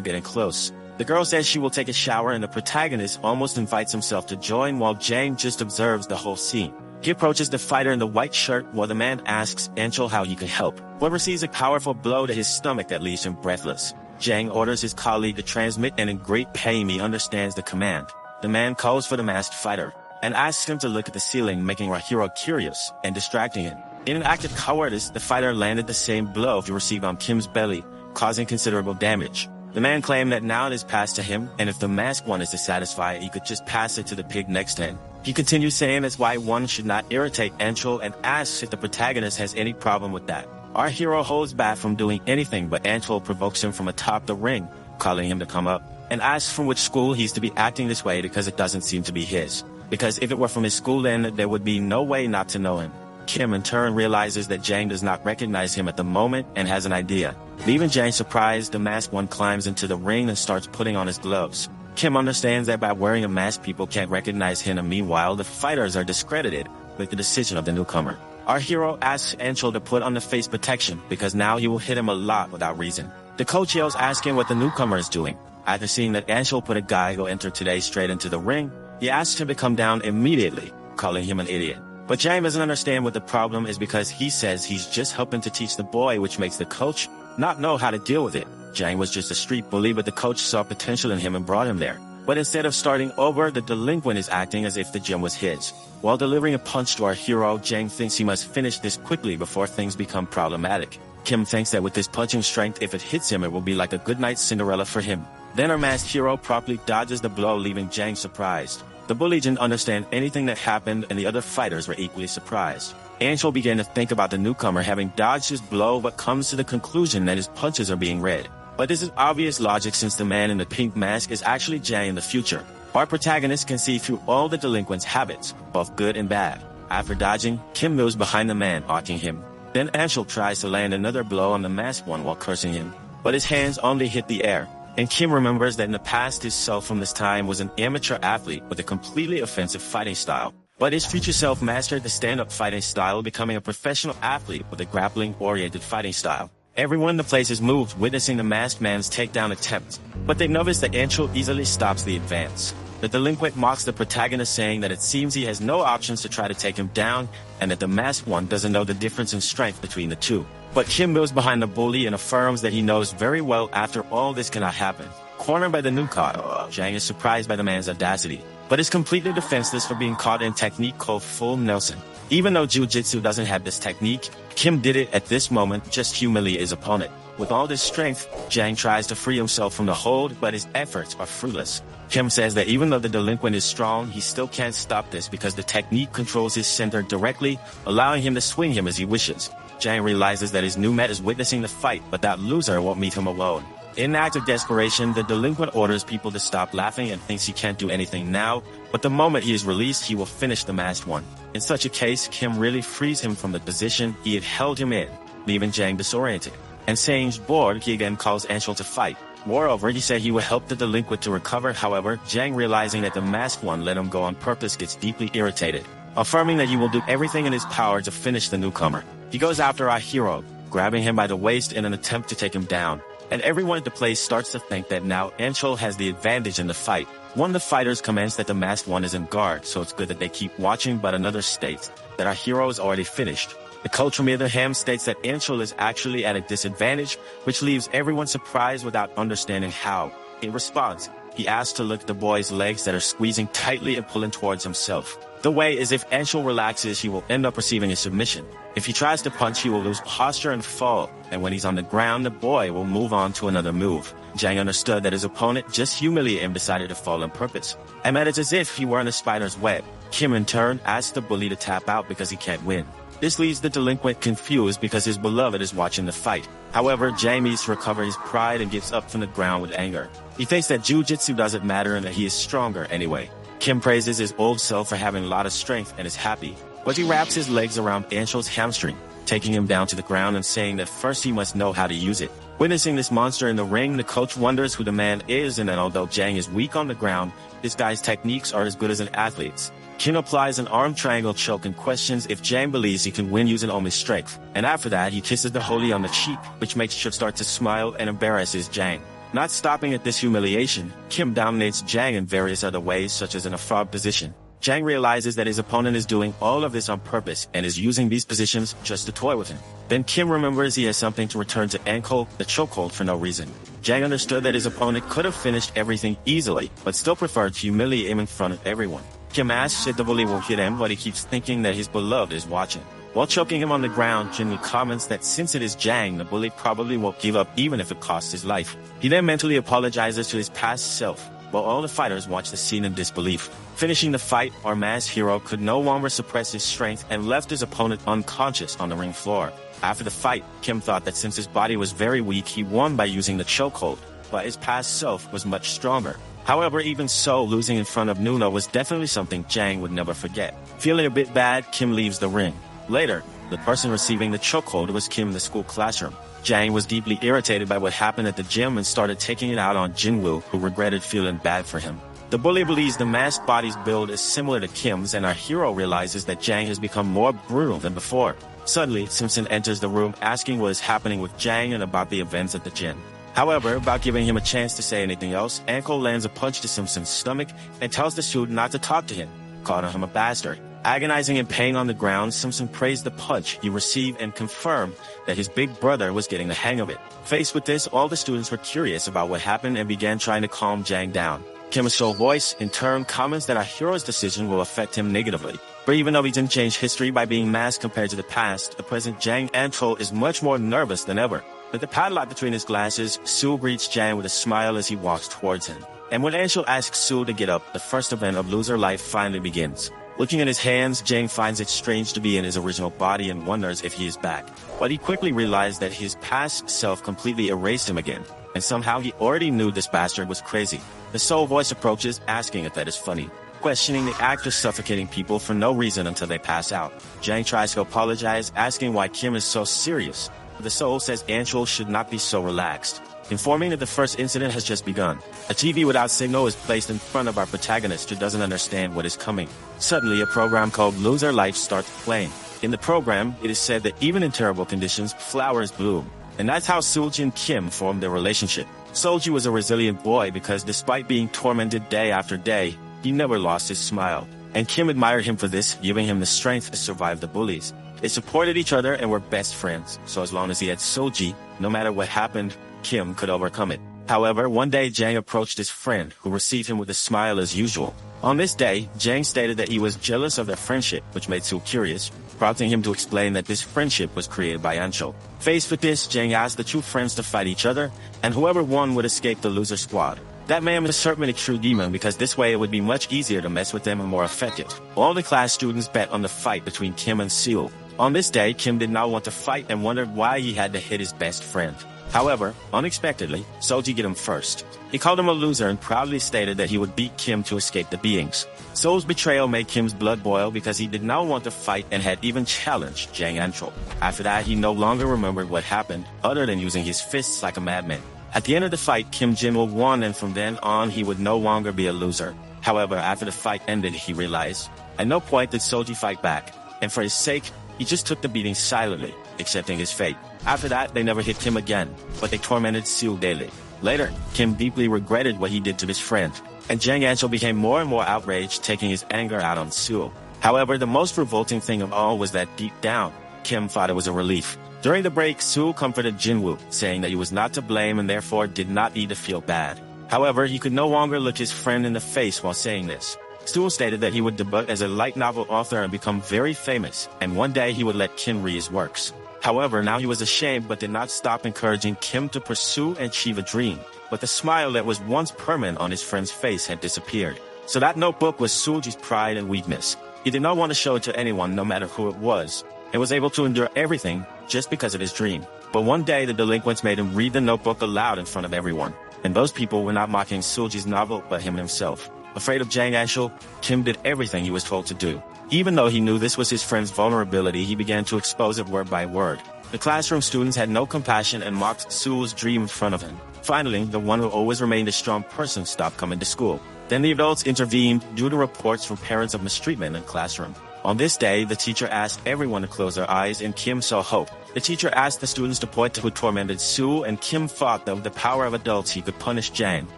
getting close. The girl says she will take a shower and the protagonist almost invites himself to join while Jang just observes the whole scene. He approaches the fighter in the white shirt while the man asks Angel how he can help, but receives a powerful blow to his stomach that leaves him breathless. Jang orders his colleague to transmit and in great pain he understands the command. The man calls for the masked fighter and asks him to look at the ceiling, making our hero curious and distracting him. In an act of cowardice, the fighter landed the same blow he received on Kim's belly, causing considerable damage. The man claimed that now it is passed to him, and if the masked one is dissatisfied, he could just pass it to the pig next to him. He continues saying that's why one should not irritate Angel and asks if the protagonist has any problem with that. Our hero holds back from doing anything, but Angel provokes him from atop the ring, calling him to come up, and asks from which school he's to be acting this way because it doesn't seem to be his. Because if it were from his school, then there would be no way not to know him. Kim in turn realizes that Jang does not recognize him at the moment and has an idea. Leaving Jang surprised, the masked one climbs into the ring and starts putting on his gloves. Kim understands that by wearing a mask people can't recognize him, and meanwhile the fighters are discredited with the decision of the newcomer. Our hero asks Angel to put on the face protection because now he will hit him a lot without reason. The coach yells asking what the newcomer is doing. After seeing that Angel put a guy who entered today straight into the ring, he asks him to come down immediately, calling him an idiot. But Jang doesn't understand what the problem is because he says he's just helping to teach the boy, which makes the coach not know how to deal with it. Jang was just a street bully, but the coach saw potential in him and brought him there. But instead of starting over, the delinquent is acting as if the gym was his. While delivering a punch to our hero, Jang thinks he must finish this quickly before things become problematic. Kim thinks that with his punching strength, if it hits him, it will be like a goodnight Cinderella for him. Then our masked hero promptly dodges the blow, leaving Jang surprised. The bully didn't understand anything that happened, and the other fighters were equally surprised. Angel began to think about the newcomer having dodged his blow, but comes to the conclusion that his punches are being read. But this is obvious logic since the man in the pink mask is actually Jang in the future. Our protagonist can see through all the delinquent's habits, both good and bad. After dodging, Kim moves behind the man, mocking him. Then Angel tries to land another blow on the masked one while cursing him, but his hands only hit the air. And Kim remembers that in the past his self from this time was an amateur athlete with a completely offensive fighting style. But his future self mastered the stand-up fighting style, becoming a professional athlete with a grappling-oriented fighting style. Everyone in the place is moved, witnessing the masked man's takedown attempt. But they notice that Angel easily stops the advance. The delinquent mocks the protagonist, saying that it seems he has no options to try to take him down, and that the masked one doesn't know the difference in strength between the two. But Kim moves behind the bully and affirms that he knows very well after all this cannot happen. Cornered by the newcomer, Jang is surprised by the man's audacity, but is completely defenseless for being caught in a technique called full Nelson. Even though Jiu-Jitsu doesn't have this technique, Kim did it at this moment, just humiliate his opponent. With all this strength, Jang tries to free himself from the hold, but his efforts are fruitless. Kim says that even though the delinquent is strong, he still can't stop this because the technique controls his center directly, allowing him to swing him as he wishes. Jang realizes that his new mat is witnessing the fight, but that loser won't meet him alone. In an act of desperation, the delinquent orders people to stop laughing and thinks he can't do anything now, but the moment he is released, he will finish the masked one. In such a case, Kim really frees him from the position he had held him in, leaving Jang disoriented. And saying bored, he again calls Anshul to fight. Moreover, he said he would help the delinquent to recover. However, Jang, realizing that the masked one let him go on purpose, gets deeply irritated, affirming that he will do everything in his power to finish the newcomer. He goes after our hero, grabbing him by the waist in an attempt to take him down. And everyone at the place starts to think that now Anshul has the advantage in the fight. One of the fighters comments that the masked one is in guard, so it's good that they keep watching, but another states that our hero is already finished. The coach, on the other hand, states that Anshul is actually at a disadvantage, which leaves everyone surprised without understanding how. In response, he asks to look at the boy's legs that are squeezing tightly and pulling towards himself. The way is if Anshul relaxes, he will end up receiving a submission. If he tries to punch, he will lose posture and fall, and when he's on the ground, the boy will move on to another move. Jang understood that his opponent just humiliated him, decided to fall on purpose. And it's as if he were in a spider's web. Kim, in turn, asks the bully to tap out because he can't win. This leaves the delinquent confused because his beloved is watching the fight. However, Jang needs to recover his pride and gets up from the ground with anger. He thinks that Jiu-Jitsu doesn't matter and that he is stronger anyway. Kim praises his old self for having a lot of strength and is happy, but he wraps his legs around Anshul's hamstring, taking him down to the ground and saying that first he must know how to use it. Witnessing this monster in the ring, the coach wonders who the man is, and that although Jang is weak on the ground, this guy's techniques are as good as an athlete's. Kim applies an arm triangle choke and questions if Jang believes he can win using only strength. And after that, he kisses the holy on the cheek, which makes Chip start to smile and embarrasses Jang. Not stopping at this humiliation, Kim dominates Jang in various other ways, such as in a frog position. Jang realizes that his opponent is doing all of this on purpose and is using these positions just to toy with him. Then Kim remembers he has something to return to Anko, the chokehold, for no reason. Jang understood that his opponent could have finished everything easily, but still preferred to humiliate him in front of everyone. Kim asks if the bully will hit him, but he keeps thinking that his beloved is watching. While choking him on the ground, Jinwoo comments that since it is Jang, the bully probably won't give up even if it costs his life. He then mentally apologizes to his past self, while all the fighters watch the scene in disbelief. Finishing the fight, our masked hero could no longer suppress his strength and left his opponent unconscious on the ring floor. After the fight, Kim thought that since his body was very weak, he won by using the chokehold, but his past self was much stronger. However, even so, losing in front of Nuno was definitely something Jang would never forget. Feeling a bit bad, Kim leaves the ring. Later, the person receiving the chokehold was Kim in the school classroom. Jang was deeply irritated by what happened at the gym and started taking it out on Jinwoo, who regretted feeling bad for him. The bully believes the masked body's build is similar to Kim's, and our hero realizes that Jang has become more brutal than before. Suddenly, Simpson enters the room asking what is happening with Jang and about the events at the gym. However, without giving him a chance to say anything else, Anko lands a punch to Simpson's stomach and tells the student not to talk to him, calling him a bastard. Agonizing in pain on the ground, Simpson praised the punch he received and confirmed that his big brother was getting the hang of it. Faced with this, all the students were curious about what happened and began trying to calm Jang down. Kim's show voice, in turn, comments that our hero's decision will affect him negatively. But even though he didn't change history by being masked compared to the past, the present Jang Anto is much more nervous than ever. With the padlock between his glasses, Sue greets Jang with a smile as he walks towards him. And when Anshul asks Sue to get up, the first event of Loser Life finally begins. Looking at his hands, Jang finds it strange to be in his original body and wonders if he is back. But he quickly realized that his past self completely erased him again, and somehow he already knew this bastard was crazy. The soul voice approaches, asking if that is funny, questioning the act of suffocating people for no reason until they pass out. Jang tries to apologize, asking why Kim is so serious. The soul says Anshul should not be so relaxed, informing that the first incident has just begun. A TV without signal is placed in front of our protagonist who doesn't understand what is coming. Suddenly, a program called Loser Life starts playing. In the program, it is said that even in terrible conditions, flowers bloom. And that's how Soolji and Kim formed their relationship. Soolji was a resilient boy because despite being tormented day after day, he never lost his smile. And Kim admired him for this, giving him the strength to survive the bullies. They supported each other and were best friends, so as long as he had Soolji, no matter what happened, Kim could overcome it. However, one day Jang approached his friend, who received him with a smile as usual. On this day, Jang stated that he was jealous of their friendship, which made Soo curious, prompting him to explain that this friendship was created by Ancho. Faced with this, Jang asked the two friends to fight each other, and whoever won would escape the loser squad. That man was certainly a true demon because this way it would be much easier to mess with them and more effective. All the class students bet on the fight between Kim and Seo. On this day, Kim did not want to fight and wondered why he had to hit his best friend. However, unexpectedly, Soji hit him first. He called him a loser and proudly stated that he would beat Kim to escape the beings. So's betrayal made Kim's blood boil because he did not want to fight and had even challenged Jang Antro. After that, he no longer remembered what happened, other than using his fists like a madman. At the end of the fight, Kim Jin-woo won, and from then on, he would no longer be a loser. However, after the fight ended, he realized, at no point did Soji fight back, and for his sake, he just took the beating silently, accepting his fate. After that, they never hit Kim again, but they tormented Seo daily. Later, Kim deeply regretted what he did to his friend, and Jang Ancho became more and more outraged, taking his anger out on Seo. However, the most revolting thing of all was that deep down, Kim thought it was a relief. During the break, Seo comforted Jinwoo, saying that he was not to blame and therefore did not need to feel bad. However, he could no longer look his friend in the face while saying this. Seo stated that he would debut as a light novel author and become very famous, and one day he would let Kim read his works. However, now he was ashamed but did not stop encouraging Kim to pursue and achieve a dream. But the smile that was once permanent on his friend's face had disappeared. So that notebook was Soji's pride and weakness. He did not want to show it to anyone, no matter who it was, and was able to endure everything just because of his dream. But one day, the delinquents made him read the notebook aloud in front of everyone. And those people were not mocking Soji's novel, but him himself. Afraid of Jang Anshul, Kim did everything he was told to do. Even though he knew this was his friend's vulnerability, he began to expose it word by word. The classroom students had no compassion and mocked Su's dream in front of him. Finally, the one who always remained a strong person stopped coming to school. Then the adults intervened due to reports from parents of mistreatment in the classroom. On this day, the teacher asked everyone to close their eyes, and Kim saw hope. The teacher asked the students to point to who tormented Sue, and Kim thought that with the power of adults he could punish Jang.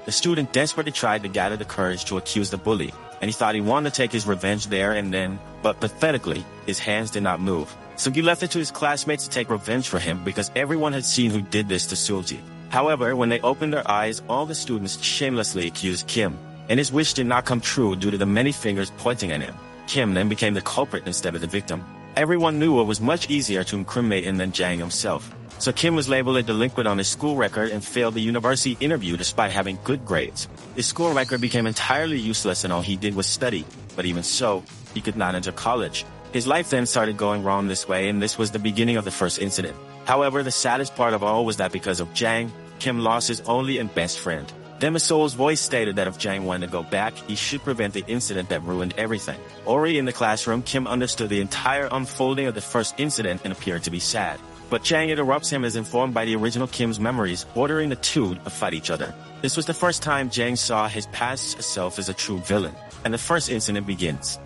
The student desperately tried to gather the courage to accuse the bully, and he thought he wanted to take his revenge there and then, but pathetically, his hands did not move. So he left it to his classmates to take revenge for him because everyone had seen who did this to Suji. However, when they opened their eyes, all the students shamelessly accused Kim, and his wish did not come true due to the many fingers pointing at him. Kim then became the culprit instead of the victim. Everyone knew it was much easier to incriminate him than Jang himself. So Kim was labeled a delinquent on his school record and failed the university interview despite having good grades. His school record became entirely useless and all he did was study. But even so, he could not enter college. His life then started going wrong this way, and this was the beginning of the first incident. However, the saddest part of all was that because of Jang, Kim lost his only and best friend. Then Soul's voice stated that if Jang wanted to go back, he should prevent the incident that ruined everything. Already in the classroom, Kim understood the entire unfolding of the first incident and appeared to be sad. But Jang interrupts him as informed by the original Kim's memories, ordering the two to fight each other. This was the first time Jang saw his past self as a true villain, and the first incident begins.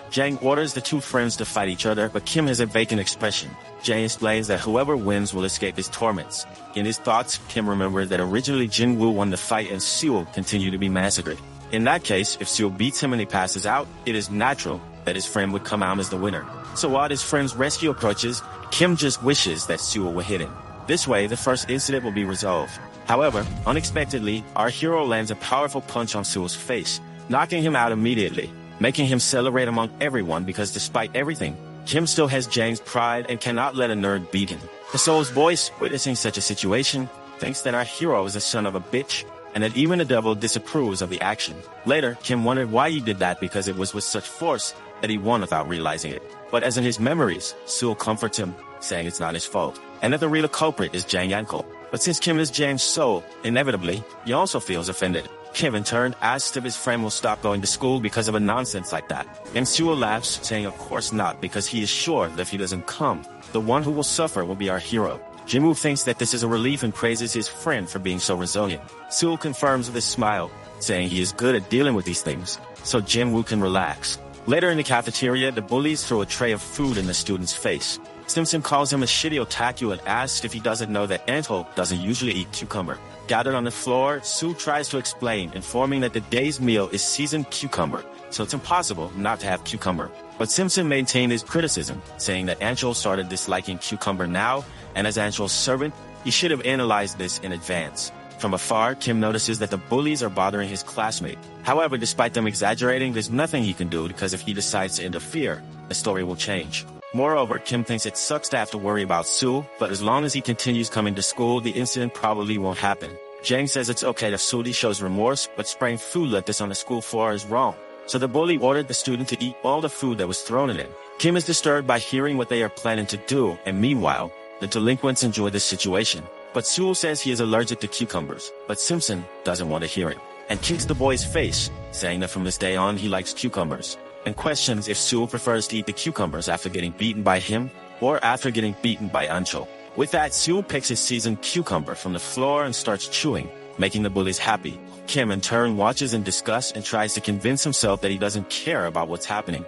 Jang orders the two friends to fight each other, but Kim has a vacant expression. Jang explains that whoever wins will escape his torments. In his thoughts, Kim remembered that originally Jinwoo won the fight and Seo continued to be massacred. In that case, if Seo beats him and he passes out, it is natural that his friend would come out as the winner. So while his friend's rescue approaches, Kim just wishes that Seo will hit him. This way, the first incident will be resolved. However, unexpectedly, our hero lands a powerful punch on Seo's face, knocking him out immediately, making him celebrate among everyone because despite everything, Kim still has Jang's pride and cannot let a nerd beat him. The Soul's voice, witnessing such a situation, thinks that our hero is a son of a bitch, and that even the devil disapproves of the action. Later, Kim wondered why he did that because it was with such force that he won without realizing it. But as in his memories, Seo comforts him, saying it's not his fault, and that the real culprit is Jang Yanko. But since Kim is Jang's soul, inevitably, he also feels offended. Kim, in turn, asks if his friend will stop going to school because of a nonsense like that. And Seo laughs, saying of course not, because he is sure that if he doesn't come, the one who will suffer will be our hero. Jinwoo thinks that this is a relief and praises his friend for being so resilient. Seo confirms with a smile, saying he is good at dealing with these things, so Jinwoo can relax. Later in the cafeteria, the bullies throw a tray of food in the student's face. Simpson calls him a shitty otaku and asks if he doesn't know that Anto doesn't usually eat cucumber. Gathered on the floor, Sue tries to explain, informing that the day's meal is seasoned cucumber, so it's impossible not to have cucumber. But Simpson maintained his criticism, saying that Ancho started disliking cucumber now, and as Ancho's servant, he should have analyzed this in advance. From afar, Kim notices that the bullies are bothering his classmate. However, despite them exaggerating, there's nothing he can do because if he decides to interfere, the story will change. Moreover, Kim thinks it sucks to have to worry about Sue, but as long as he continues coming to school, the incident probably won't happen. Jang says it's okay if Sudi shows remorse, but spraying food like this on the school floor is wrong. So the bully ordered the student to eat all the food that was thrown at him. Kim is disturbed by hearing what they are planning to do, and meanwhile, the delinquents enjoy this situation. But Sewell says he is allergic to cucumbers, but Simpson doesn't want to hear it, and kicks the boy's face, saying that from this day on he likes cucumbers, and questions if Sewell prefers to eat the cucumbers after getting beaten by him, or after getting beaten by Ancho. With that, Sewell picks his seasoned cucumber from the floor and starts chewing, making the bullies happy. Kim in turn watches in disgust and tries to convince himself that he doesn't care about what's happening,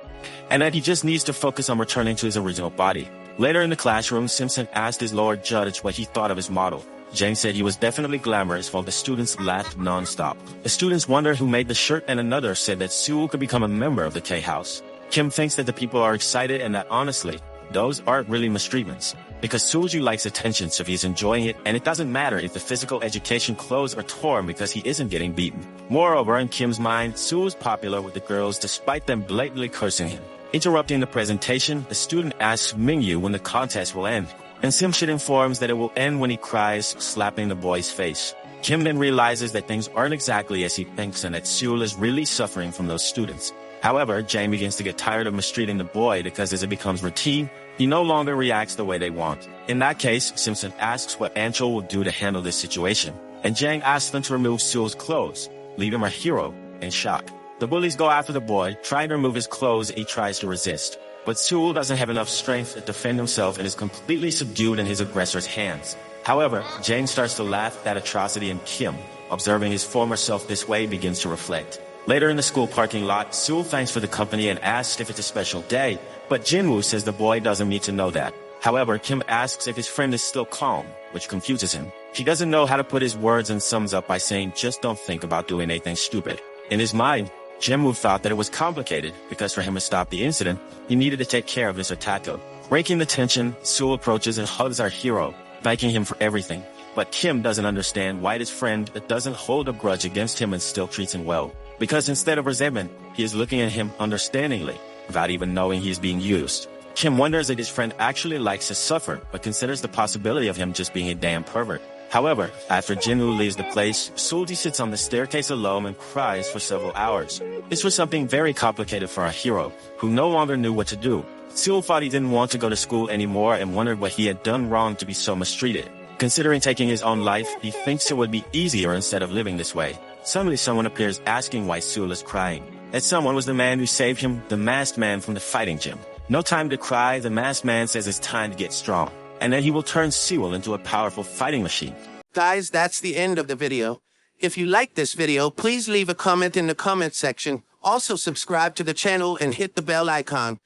and that he just needs to focus on returning to his original body. Later in the classroom, Simpson asked his Lord Judge what he thought of his model. Jane said he was definitely glamorous while the students laughed non-stop. The students wondered who made the shirt and another said that Sewell could become a member of the K-House. Kim thinks that the people are excited and that honestly, those aren't really mistreatments. Because Suju likes attention so he's enjoying it, and it doesn't matter if the physical education clothes are torn because he isn't getting beaten. Moreover, in Kim's mind, Sue is popular with the girls despite them blatantly cursing him. Interrupting the presentation, the student asks Mingyu when the contest will end, and Simshit informs that it will end when he cries, slapping the boy's face. Kim then realizes that things aren't exactly as he thinks and that Sewell is really suffering from those students. However, Jane begins to get tired of mistreating the boy because as it becomes routine, he no longer reacts the way they want. In that case, Simpson asks what Ancho will do to handle this situation, and Jang asks them to remove Sewell's clothes, leave him a hero, in shock. The bullies go after the boy, trying to remove his clothes, and he tries to resist. But Sewell doesn't have enough strength to defend himself and is completely subdued in his aggressor's hands. However, Jane starts to laugh at that atrocity and Kim, observing his former self this way, begins to reflect. Later in the school parking lot, Sewell thanks for the company and asks if it's a special day, but Jinwoo says the boy doesn't need to know that. However, Kim asks if his friend is still calm, which confuses him. He doesn't know how to put his words and sums up by saying, just don't think about doing anything stupid. In his mind, Jinwoo thought that it was complicated because for him to stop the incident, he needed to take care of this otaku. Breaking the tension, Sewell approaches and hugs our hero, thanking him for everything. But Kim doesn't understand why his friend doesn't hold a grudge against him and still treats him well. Because instead of resentment, he is looking at him understandingly, without even knowing he is being used. Kim wonders if his friend actually likes to suffer, but considers the possibility of him just being a damn pervert. However, after Jinwoo leaves the place, Sulji sits on the staircase alone and cries for several hours. This was something very complicated for our hero, who no longer knew what to do. Sewell thought he didn't want to go to school anymore and wondered what he had done wrong to be so mistreated. Considering taking his own life, he thinks it would be easier instead of living this way. Suddenly someone appears asking why Sewell is crying. That someone was the man who saved him, the masked man from the fighting gym. No time to cry, the masked man says it's time to get strong, and that he will turn Sewell into a powerful fighting machine. Guys, that's the end of the video. If you like this video, please leave a comment in the comment section. Also subscribe to the channel and hit the bell icon.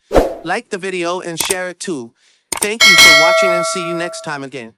Like the video and share it too. Thank you for watching and see you next time again.